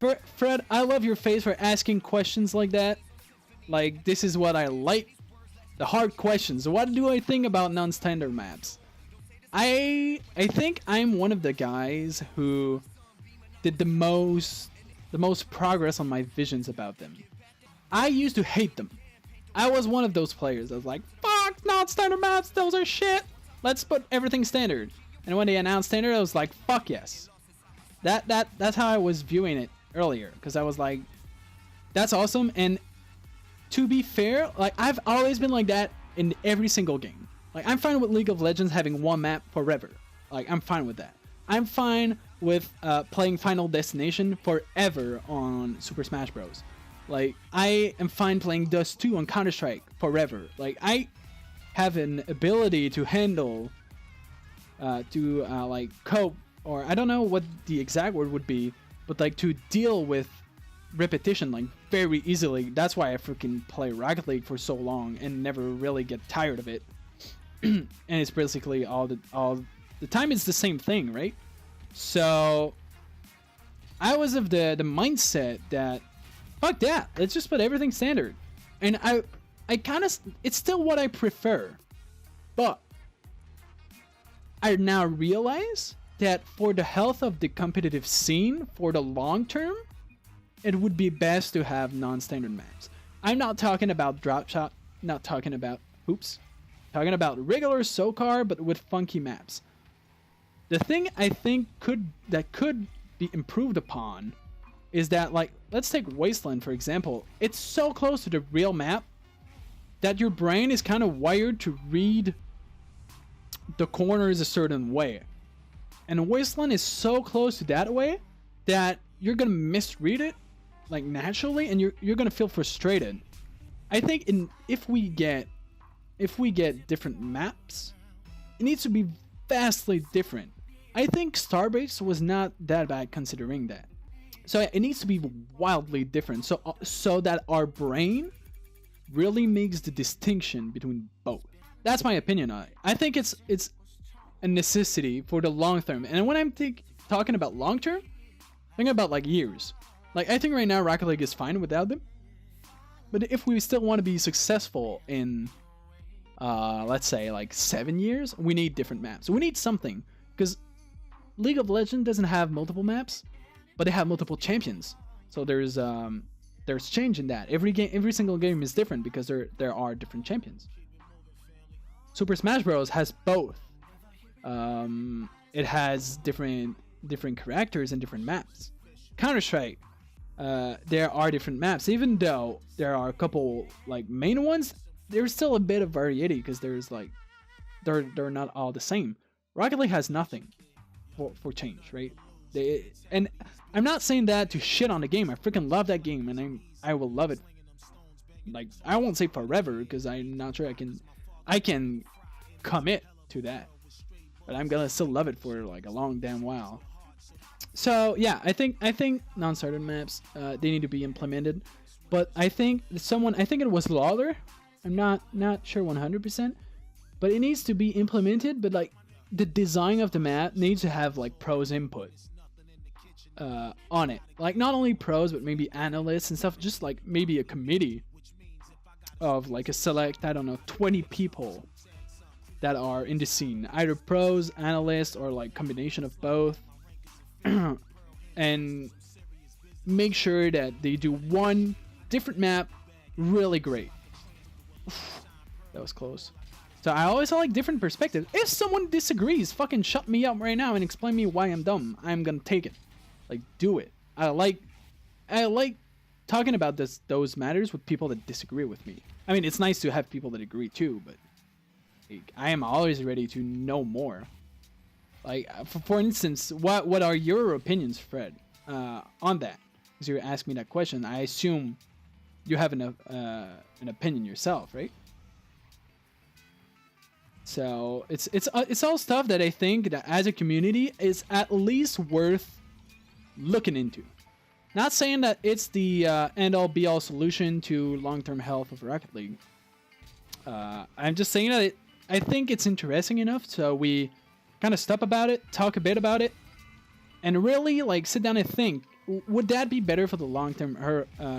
Fred, I love your face for asking questions like that. Like, this is what I like. The hard questions. What do I think about non-standard maps? I think I'm one of the guys who did the most progress on my visions about them. I used to hate them. I was one of those players that was like, fuck non-standard maps, those are shit. Let's put everything standard. And when they announced standard, I was like, fuck yes. That's how I was viewing it earlier, because I was like, that's awesome. And to be fair, like, I've always been like that in every single game. Like, I'm fine with League of Legends having one map forever. Like, I'm fine with that. I'm fine with playing Final Destination forever on Super Smash Bros. Like, I am fine playing Dust 2 on Counter-Strike forever. Like, I have an ability to handle, like, cope, or I don't know what the exact word would be, but, like, to deal with repetition, like, very easily. That's why I freaking play Rocket League for so long and never really get tired of it. And it's basically all the time it's the same thing, right? So I was of the mindset that fuck that, let's just put everything standard. And I kind of, it's still what I prefer, but I now realize that for the health of the competitive scene for the long term, it would be best to have non-standard maps. I'm not talking about drop shot, not talking about talking about regular SOCAR, but with funky maps. The thing I think could be improved upon is that, like, let's take Wasteland for example. It's so close to the real map that your brain is kind of wired to read the corners a certain way. And Wasteland is so close to that way that you're gonna misread it, like, naturally, and you're gonna feel frustrated. I think if we get different maps, it needs to be vastly different. I think Starbase was not that bad considering that. So it needs to be wildly different, so that our brain really makes the distinction between both. That's my opinion on it. I think it's a necessity for the long term. And when I'm talking about long term, think about like years. Like, I think right now Rocket League is fine without them. But if we still want to be successful in let's say like 7 years, we need different maps. We need something, because League of Legends doesn't have multiple maps, but they have multiple champions. So there's change in that. Every single game is different because there are different champions. Super Smash Bros has both. It has different characters and different maps. Counter-Strike, there are different maps, even though there are a couple like main ones. There's still a bit of variety because there's like they're not all the same. Rocket League has nothing for change, right? And I'm not saying that to shit on the game. I freaking love that game, and I will love it. Like, I won't say forever because I'm not sure I can commit to that, but I'm gonna still love it for like a long damn while. So yeah, I think non-starter maps they need to be implemented, but I think it was Lawler. I'm not sure 100%, but it needs to be implemented. But like, the design of the map needs to have like pros input on it. Like, not only pros, but maybe analysts and stuff. Just like maybe a committee of like a select, I don't know, 20 people that are in the scene, either pros, analysts, or like combination of both, and make sure that they do one different map really great. That was close. So I always like different perspectives. If someone disagrees, fucking shut me up right now and explain me why I'm dumb. I'm gonna take it. Like, do it. I like talking about those matters with people that disagree with me. I mean, it's nice to have people that agree too, but like, I am always ready to know more. Like, for instance, what are your opinions, Fred, on that? Because you asked me that question. I assume you have an opinion yourself, right? So it's all stuff that I think that as a community is at least worth looking into. Not saying that it's the end-all be-all solution to long-term health of Rocket League. I'm just saying that I think it's interesting enough, so we kind of stop about it, talk a bit about it, and really like sit down and think would that be better for the long-term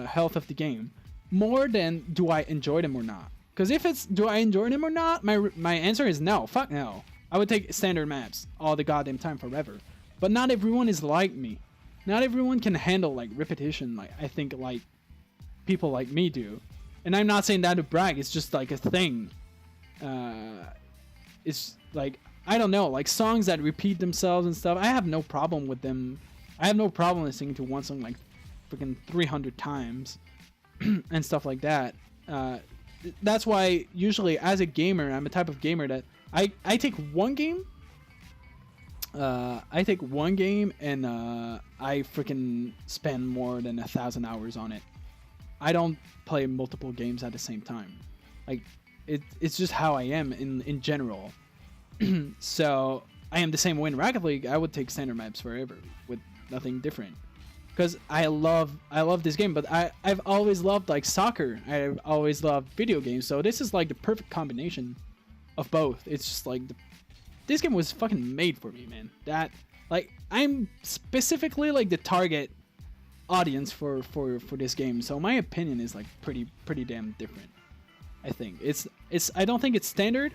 health of the game, more than do I enjoy them or not? Because if it's do I enjoy them or not, my answer is no. Fuck no. I would take standard maps all the goddamn time forever. But not everyone is like me. Not everyone can handle like repetition. Like I think like people like me do. And I'm not saying that to brag. It's just like a thing. It's like I don't know, like songs that repeat themselves and stuff. I have no problem with them. I have no problem listening to one song like freaking 300 times and stuff like that. That's why usually as a gamer, I'm a type of gamer that I take one game. I take one game and I freaking spend more than 1,000 hours on it. I don't play multiple games at the same time. Like it's just how I am in general. So I am the same way in Rocket League. I would take standard maps forever with nothing different. Because I love this game, but I've always loved like soccer. I've always loved video games, so this is like the perfect combination of both. It's just like this game was fucking made for me, man. That like I'm specifically like the target audience for this game, so my opinion is like pretty damn different. I think it's I don't think it's standard,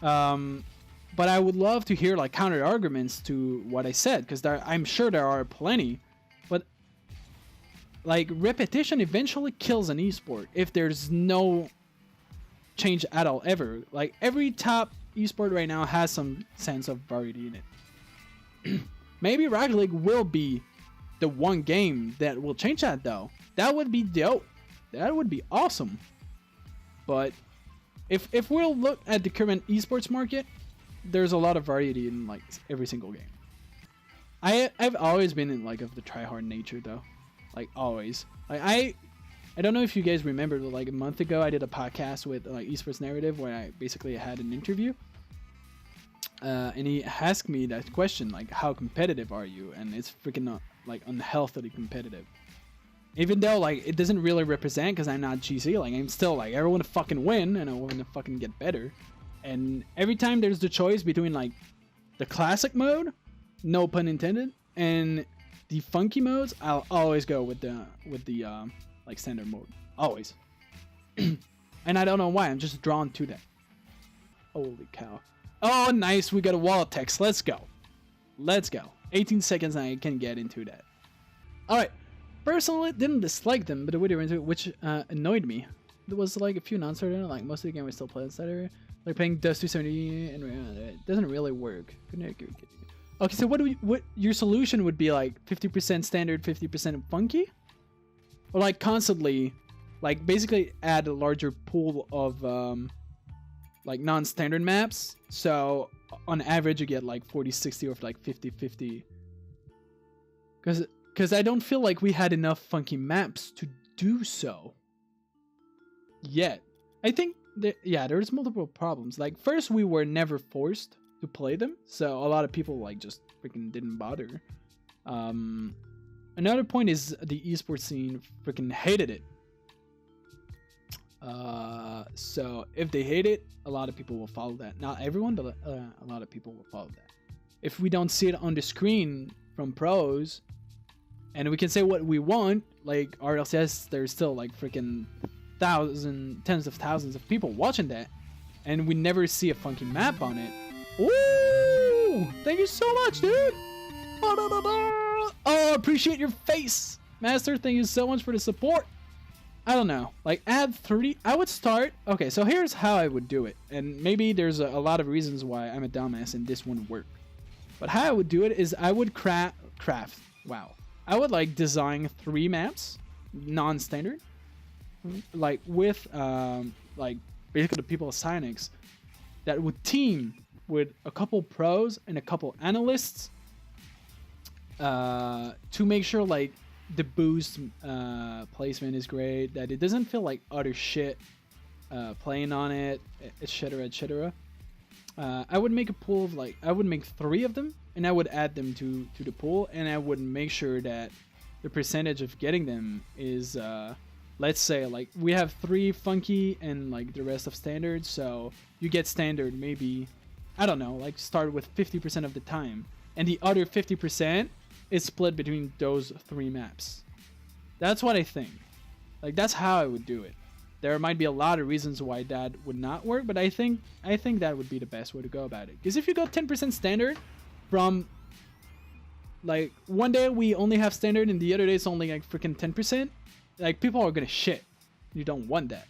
but I would love to hear like counter arguments to what I said, because I'm sure there are plenty. But like repetition eventually kills an esport if there's no change at all ever. Like every top esport right now has some sense of variety in it. Maybe Rocket League will be the one game that will change that though. That would be dope. That would be awesome. But if we'll look at the current esports market, there's a lot of variety in like every single game. I've always been in like of the try-hard nature though, like always. Like I don't know if you guys remember, like a month ago I did a podcast with like Esports Narrative where I basically had an interview, and he asked me that question, like how competitive are you? And it's freaking like unhealthily competitive. Even though like it doesn't really represent, because I'm not GC, like I'm still like I want to fucking win and I want to fucking get better. And every time there's the choice between like the classic mode, no pun intended, and the funky modes, I'll always go with the like standard mode, always. And I don't know why, I'm just drawn to that. Holy cow! Oh, nice, we got a wall of text. Let's go. 18 seconds, and I can get into that. All right. Personally, didn't dislike them, but the way they were into it, which annoyed me. There was like a few non-starter, like most of the game we still play starter. Like playing Dust 270, and it doesn't really work. Okay, so what your solution would be, like 50% standard, 50% funky, or like constantly, like basically add a larger pool of like non-standard maps. So on average, you get like 40-60 or like 50-50. Because I don't feel like we had enough funky maps to do so yet. I think that, yeah, there's multiple problems. Like first, we were never forced to play them, so a lot of people like just freaking didn't bother. Another point is the esports scene freaking hated it. So if they hate it, a lot of people will follow that. Not everyone, but a lot of people will follow that. If we don't see it on the screen from pros, and we can say what we want, like RLCS, there's still like freaking tens of thousands of people watching that, and we never see a funky map on it. Ooh! Thank you so much, dude! Oh, appreciate your face! Master, thank you so much for the support! I don't know, like add 30, I would start, okay, so here's how I would do it, and maybe there's a lot of reasons why I'm a dumbass and this wouldn't work. But how I would do it is I would craft, I would like design 3 maps, non-standard, like with like basically the people of Psyonix that would team with a couple pros and a couple analysts to make sure like the boost placement is great, that it doesn't feel like utter shit playing on it, etc, etc. I would make a pool of like, I would make 3 of them, and I would add them to the pool, and I would make sure that the percentage of getting them is, let's say like we have 3 funky and like the rest of standard, so you get standard maybe, I don't know, like start with 50% of the time, and the other 50% is split between those 3 maps. That's what I think. Like, that's how I would do it. There might be a lot of reasons why that would not work, but I think that would be the best way to go about it. Because if you go 10% standard from, like, one day we only have standard and the other day it's only like freaking 10%, like, people are gonna shit. You don't want that.